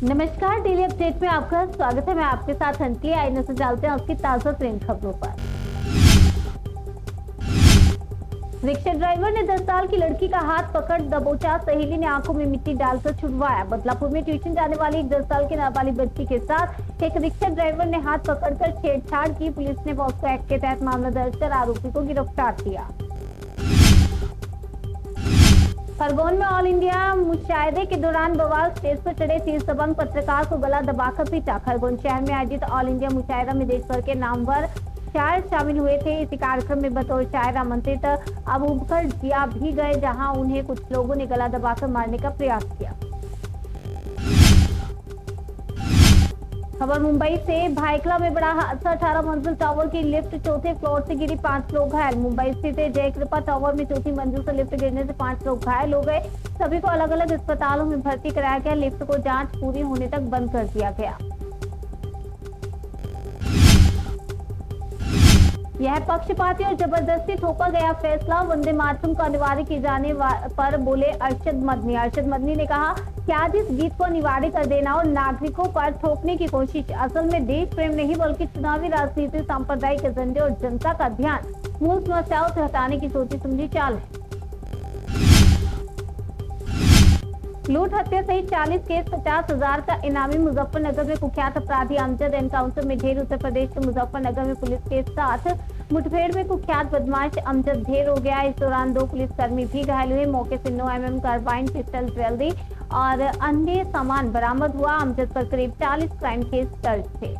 नमस्कार, daily update में आपका स्वागत है। मैं आपके साथ अंजलि। आइए नजर डालते हैं उसकी ताजा तरीन खबरों पर। रिक्शा ड्राइवर ने 10 साल की लड़की का हाथ पकड़ दबोचा, सहेली ने आंखों में मिट्टी डालकर छुड़वाया। बदलापुर में ट्यूशन जाने वाली एक 10 साल की नाबालिग बच्ची के साथ एक रिक्शा ड्राइवर ने हाथ पकड़कर छेड़छाड़ की। पुलिस ने पॉक्सो एक्ट के तहत मामला दर्ज कर आरोपी को गिरफ्तार किया। खरगोन में ऑल इंडिया मुशायरे के दौरान बवाल, स्टेज पर चढ़े 30 दबंग पत्रकार को गला दबाकर पीटा। खरगोन शहर में आयोजित ऑल इंडिया मुशायरा में देश भर के नामवर शायर शामिल हुए थे। इसी कार्यक्रम में बतौर शायर आमंत्रित अबूबकर जिया भी गए, जहां उन्हें कुछ लोगों ने गला दबाकर मारने का प्रयास किया। खबर मुंबई से। भायखला में बड़ा हादसा, 18 मंजिल टावर की लिफ्ट चौथे फ्लोर से गिरी, 5 लोग घायल। मुंबई स्थित जय कृपा टावर में चौथी मंजिल से लिफ्ट गिरने से 5 लोग घायल हो गए। सभी को अलग अलग अस्पतालों में भर्ती कराया गया। लिफ्ट को जांच पूरी होने तक बंद कर दिया गया। यह पक्षपाती और जबरदस्ती थोपा गया फैसला, वंदे मातरम को अनिवार्य किए जाने पर बोले अरशद मदनी। अरशद मदनी ने कहा कि आज इस गीत को अनिवार्य कर देना और नागरिकों पर थोपने की कोशिश असल में देश प्रेम नहीं बल्कि चुनावी राजनीति, सांप्रदायिक एजेंडे और जनता का ध्यान मूल समस्याओं से हटाने की सोची समझी चाल है। लूट हत्या सहित 40 केस, 50,000 का इनामी। मुजफ्फरनगर में कुख्यात अपराधी अमजद एनकाउंटर में ढेर। उत्तर प्रदेश के मुजफ्फरनगर में पुलिस के साथ मुठभेड़ में कुख्यात बदमाश अमजद ढेर हो गया। इस दौरान 2 पुलिसकर्मी भी घायल हुए। मौके से 9 mm कार्बाइन, पिस्टल, ज्वेलरी और अन्य सामान बरामद हुआ। अमजद पर करीब 40 क्राइम केस दर्ज थे।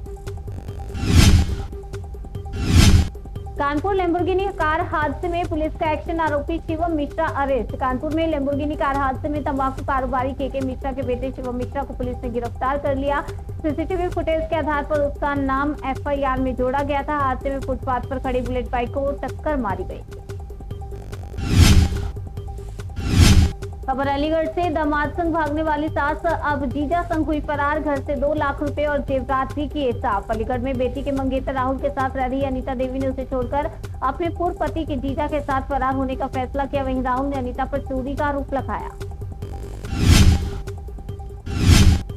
कानपुर लैम्बोर्गिनी कार हादसे में पुलिस का एक्शन, आरोपी शिवम मिश्रा अरेस्ट। कानपुर में लैम्बोर्गिनी कार हादसे में तंबाकू कारोबारी के मिश्रा के बेटे शिवम मिश्रा को पुलिस ने गिरफ्तार कर लिया। सीसीटीवी फुटेज के आधार पर उसका नाम FIR में जोड़ा गया था। हादसे में फुटपाथ पर खड़ी बुलेट बाइक को टक्कर मारी गई। खबर अलीगढ़ से। दामाद संग भागने वाली सास अब जीजा संग हुई फरार। घर से 2 लाख रुपए और जेवरात भी किए साफ। अलीगढ़ में बेटी के मंगेतर राहुल के साथ रह रही अनीता देवी ने उसे छोड़कर अपने पूर्व पति के जीजा के साथ फरार होने का फैसला किया। वहीं राहुल ने अनीता पर चोरी का आरोप लगाया।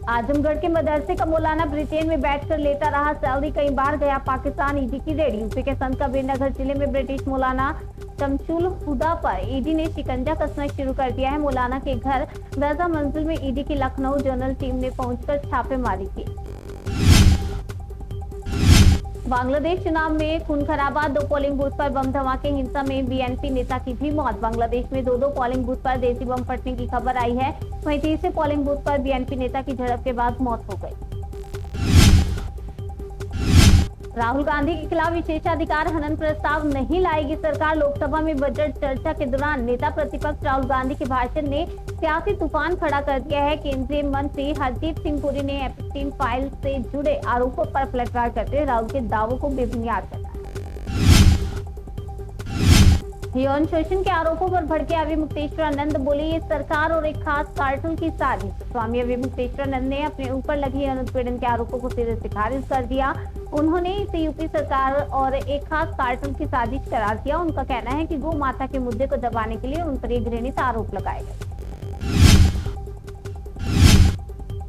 आजमगढ़ के मदरसे का मौलाना ब्रिटेन में बैठकर लेता रहा सैलरी, कई बार गया पाकिस्तान। ईडी की रेड। यूपी के संत कबीरनगर जिले में ब्रिटिश मौलाना शमशुल हुदा पर ईडी ने शिकंजा कसना शुरू कर दिया है। मौलाना के घर 10 मंजिल में ईडी की लखनऊ जनरल टीम ने पहुंचकर छापेमारी की। बांग्लादेश चुनाव में खून खराबा, 2 पोलिंग बूथ पर बम धमाके, हिंसा में BNP नेता की भी मौत। बांग्लादेश में 2 पोलिंग बूथ पर देसी बम फटने की खबर आई है। वहीं तीसरे पोलिंग बूथ पर BNP नेता की झड़प के बाद मौत हो गई। राहुल गांधी के खिलाफ विशेषाधिकार हनन प्रस्ताव नहीं लाएगी सरकार। लोकसभा में बजट चर्चा के दौरान नेता प्रतिपक्ष राहुल गांधी के भाषण ने सियासी तूफान खड़ा कर दिया है। केंद्रीय मंत्री हरदीप सिंह पुरी ने एप्स्टीन फाइल से जुड़े आरोपों पर पलटवार करते हुए राहुल के दावों को बेबुनियाद बताया। यौन शोषण के आरोपों पर भड़के अभिमुक्तेश्वरानंद बोले ये सरकार और एक खास कार्टून की साजिश। स्वामी अभिमुक्तेश्वरानंद ने अपने ऊपर लगे यौन उत्पीड़न के आरोपों को सिरे से खारिज कर दिया। उन्होंने इसे यूपी सरकार और एक खास कार्टून की साजिश करार दिया। उनका कहना है कि गौ माता के मुद्दे को दबाने के लिए उन पर एक घृणित आरोप लगाए गए।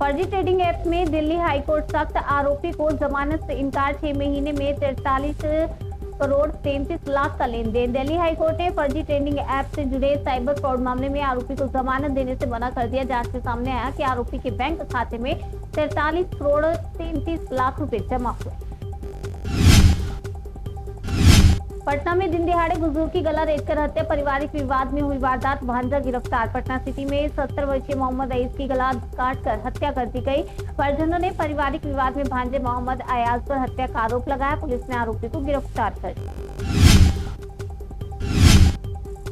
फर्जी ट्रेडिंग ऐप में दिल्ली हाईकोर्ट सख्त, आरोपी को जमानत से इनकार। 6 महीने में 43 करोड़ 33 लाख का लेन देन। दिल्ली हाईकोर्ट ने फर्जी ट्रेडिंग ऐप से जुड़े साइबर फ्रॉड मामले में आरोपी को जमानत देने से मना कर दिया। जांच में सामने आया कि आरोपी के बैंक खाते में 43 करोड़ 33 लाख रुपए जमा हुए। पटना में दिन दिहाड़े बुजुर्ग की गला रेतकर हत्या, पारिवारिक विवाद में हुई वारदात, भांजा गिरफ्तार। पटना सिटी में 70 वर्षीय मोहम्मद अईस की गला काटकर हत्या कर दी गई। परिजनों ने पारिवारिक विवाद में भांजे मोहम्मद अयाज पर हत्या का आरोप लगाया। पुलिस ने आरोपी को गिरफ्तार कर लिया।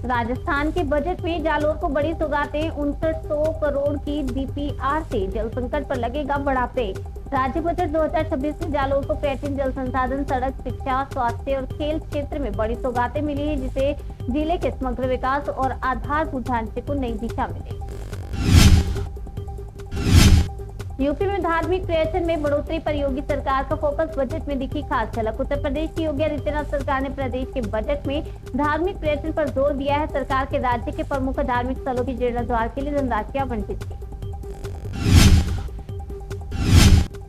राजस्थान के बजट में जालोर को बड़ी सौगातें, 5900 करोड़ की DPR से जल संकट पर लगेगा बड़ा ब्रेक। राज्य बजट 2026 में जालोर को पर्यटन, जल संसाधन, सड़क, शिक्षा, स्वास्थ्य और खेल क्षेत्र में बड़ी सौगातें मिली है, जिसे जिले के समग्र विकास और आधारभूत ढांचे को नई दिशा मिलेगी। यूपी में धार्मिक पर्यटन में बढ़ोतरी पर योगी सरकार का फोकस, बजट में दिखी खास झलक। उत्तर प्रदेश की योगी आदित्यनाथ सरकार ने प्रदेश के बजट में धार्मिक पर्यटन पर जोर दिया है। सरकार के राज्य के प्रमुख धार्मिक स्थलों के जीर्णोद्धार के लिए धनराशि आवंटित की।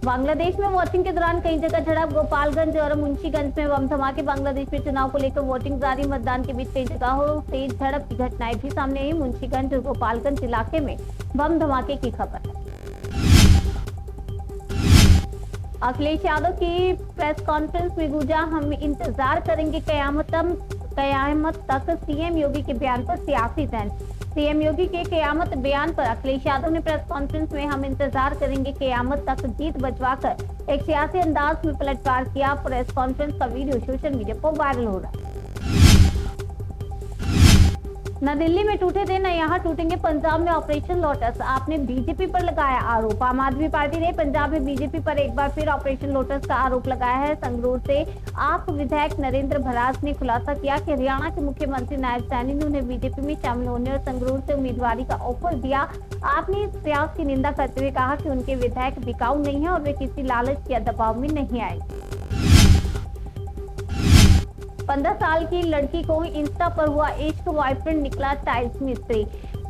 बांग्लादेश में वोटिंग के दौरान कई जगह झड़प, गोपालगंज और मुंशीगंज में बम धमाके। बांग्लादेश में चुनाव को लेकर वोटिंग जारी, मतदान के बीच कई जगहों से झड़प की घटनाएं भी सामने आई। मुंशीगंज और गोपालगंज इलाके में बम धमाके की खबर है। अखिलेश यादव की प्रेस कॉन्फ्रेंस में गूंजा, हम इंतजार करेंगे कयामत तक। सीएम योगी के बयान पर सियासी तंज। सीएम योगी के कयामत बयान पर अखिलेश यादव ने प्रेस कॉन्फ्रेंस में हम इंतजार करेंगे कयामत तक गीत बजवाकर एक सियासी अंदाज में पलटवार किया। प्रेस कॉन्फ्रेंस का वीडियो सोशल मीडिया पर वायरल हो रहा है। न दिल्ली में टूटे थे न यहाँ टूटेंगे पंजाब में ऑपरेशन लोटस, आपने बीजेपी पर लगाया आरोप। आम आदमी पार्टी ने पंजाब में बीजेपी पर एक बार फिर ऑपरेशन लोटस का आरोप लगाया है। संगरूर से आप विधायक नरेंद्र भराज ने खुलासा किया कि हरियाणा के मुख्यमंत्री नायब सैनी ने उन्हें बीजेपी में शामिल होने और संगरूर से उम्मीदवारी का ऑफर दिया। आपने इस प्रयास की निंदा करते हुए कहा कि उनके विधायक बिकाऊ नहीं है और वे किसी लालच या दबाव में नहीं आए। 15 साल की लड़की को इंस्टा पर हुआ इश्क, बॉयफ्रेंड निकला टाइल्स मिस्त्री।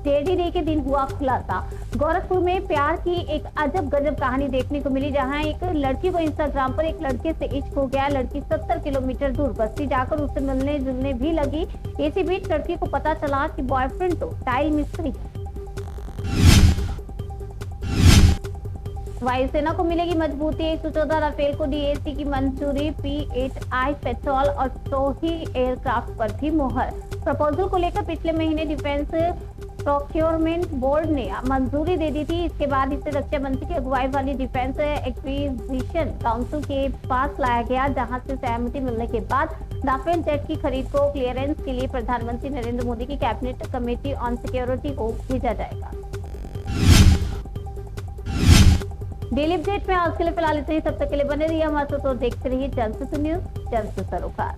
टेडी डे के दिन हुआ खुलासा। गोरखपुर में प्यार की एक अजब गजब कहानी देखने को मिली, जहां एक लड़की को इंस्टाग्राम पर एक लड़के से इश्क हो गया। लड़की 70 किलोमीटर दूर बस्ती जाकर उससे मिलने जुलने भी लगी। इसी बीच लड़की को पता चला कि बॉयफ्रेंड तो टाइल मिस्त्री है। वायुसेना को मिलेगी मजबूती, 114 राफेल को डीएसी की मंजूरी। P8I पेट्रोल और सोही एयरक्राफ्ट पर भी मोहर। प्रपोजल को लेकर पिछले महीने डिफेंस प्रोक्योरमेंट बोर्ड ने मंजूरी दे दी थी। इसके बाद इसे रक्षा मंत्री की अगुवाई वाली डिफेंस एक्विजिशन काउंसिल के पास लाया गया, जहां से सहमति मिलने के बाद राफेल जेट की खरीद को क्लियरेंस के लिए प्रधानमंत्री नरेंद्र मोदी की कैबिनेट कमेटी ऑन सिक्योरिटी को भेजा जाएगा। डेली अपडेट में आज के लिए फिलहाल इतना ही। तब तक के लिए बने रहिए हमारे साथ और देखते रहिए जनसुख न्यूज, जन से सरोकार।